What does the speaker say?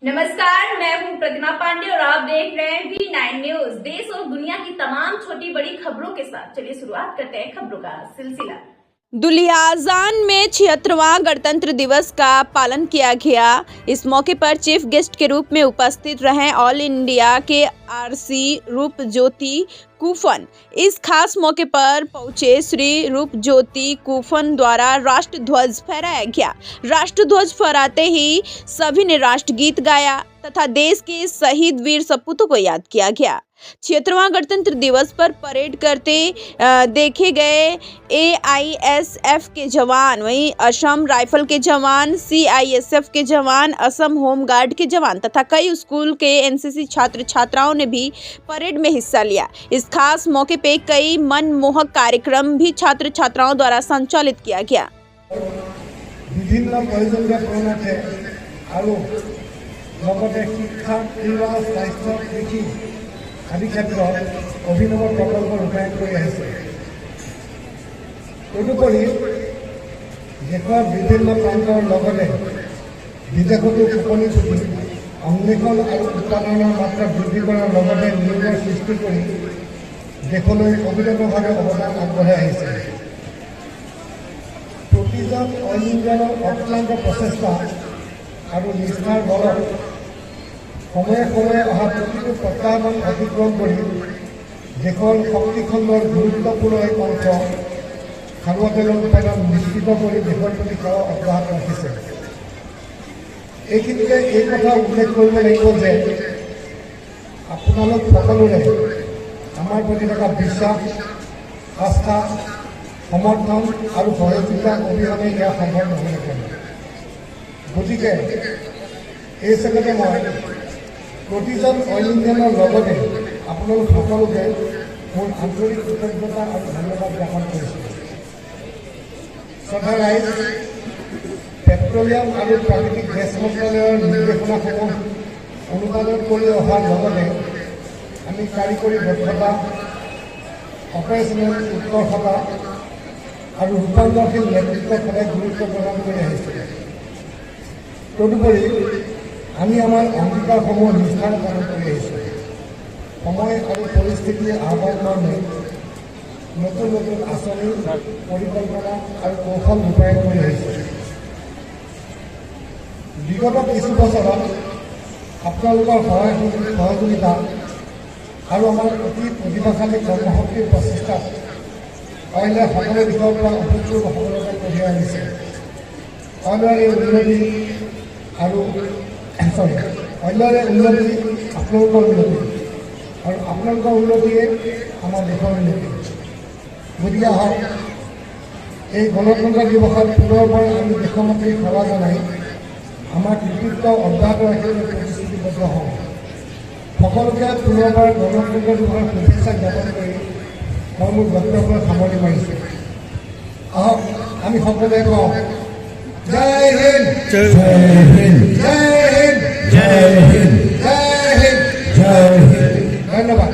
नमस्कार, मैं हूं प्रतिमा पांडे और आप देख रहे हैं V9 न्यूज। देश और दुनिया की तमाम छोटी बड़ी खबरों के साथ चलिए शुरुआत करते हैं खबरों का सिलसिला। दुलियाजान में 76वां गणतंत्र दिवस का पालन किया गया। इस मौके पर चीफ गेस्ट के रूप में उपस्थित रहे ऑल इंडिया के आरसी रूपज्योति कुफन। इस खास मौके पर पहुंचे श्री रूपज्योति कुफन द्वारा राष्ट्र ध्वज फहराया गया। राष्ट्र ध्वज फहराते ही सभी ने राष्ट्रगीत गाया तथा देश के शहीद वीर सपूतों को याद किया गया। 76वां गणतंत्र दिवस पर परेड करते देखे गए AISF के जवान, वहीं असम राइफल के जवान, CISF के जवान, असम होम गार्ड के जवान तथा कई स्कूल के NCC छात्र छात्राओं ने भी परेड में हिस्सा लिया। इस खास मौके पे कई मनमोहक कार्यक्रम भी छात्र छात्राओं द्वारा संचालित किया गया। विभिन्न शिक्षा, क्रीड़ा, स्वास्थ्य, कृषि आदि क्षेत्र अभिनव प्रकल्प रूपायन तदुपरि देशर विभिन्न प्रांतर विदेशतो उपनी छुटी अन्वेषण और उत्पादन मात्रा बृद्धि नियोजन सृष्टि कर देशल अभिनव भावे अवदान आगबढ़ाई प्रतिजन ऑल इंडियार अक्लांत प्रचेष्टा और निष्ठार बल समय समय अहा प्रतिटो प्रत्याह्वान अतिक्रम कर देशर शक्तिखंडर गुरुत्वपूर्ण एक अंश खारुआ उत्पादन निश्चित कर देशर प्रति सेवा अब्याहत रखिছে। এইখিনিতে এই কথা উল্লেখ কৰিব লাগিব যে আপোনালোক সকলোৰে আমাৰ প্ৰতি থকা বিশ্বাস, আস্থা, সমৰ্থন আৰু সহযোগিতা অবিহনে ইয়াৰ সম্ভৱ নহ'লহেঁতেন। গতিকে এই চেগতে মই प्रतिजन ऑल इंडियानर आपलोक सकलोके मोर आंतरिक कृतज्ञता और धन्यवाद ज्ञापन करिছোঁ। राइज पेट्रोलियम और प्राकृतिक गैस मंत्रालयर निर्देशनाসমূह अनुपालन कर कारिकरी दक्षता, ऑपरेशनल उत्कर्षता और रूपान्तरशील नेतृत्व सदाय गुरुत्व प्रदान कर तदुपरि আমি আমার অঙ্গীকারসমূহ নিষ্ঠাৰে পালন কৰি আহিছোঁ। সময় আৰু পৰিস্থিতিৰ আহ্বান মৰ্মে নতুন নতুন আঁচনি, পৰিকল্পনা আৰু কৌশল ৰূপায়ণ কৰি আহিছোঁ। বিগত কিছু বছৰত আপোনালোকৰ সহযোগিতা আৰু আমাৰ অতি প্ৰতিভাশালী কৰ্মশক্তিৰ প্ৰচেষ্টাত অইলে সকলো দিশৰ পৰা অভূতপূৰ্ব সফলতা কঢ়িয়াই আনিছে। অইলৰে উন্নতি আৰু অন্যৰে উন্নতি আপোনালোকৰ উন্নতি আৰু আপোনালোকৰ উন্নতিয়ে আমাৰ দেশৰ উন্নতি। গতিকে আহক এই গণতন্ত্ৰ দিৱসত পুনৰবাৰ আমি দেশমাতৃক সেৱা জনাই আমাৰ কৃতিত্ব অব্যাহত ৰাখিবলৈ প্ৰতিশ্ৰুতিবদ্ধ হওঁ। সকলোকে পুনৰবাৰ গণতন্ত্ৰ দিৱসৰ শুভেচ্ছা জ্ঞাপন কৰি মই মোৰ বক্তব্য সামৰণি মাৰিছোঁ। আহক আমি সকলোৱে কওঁ, জয় হিন্দ, জয় হিন্দ, জয় হিন্দ, জয় হিন্দ, জয় হিন্দ, জয় হিন্দ। ধন্যবাদ।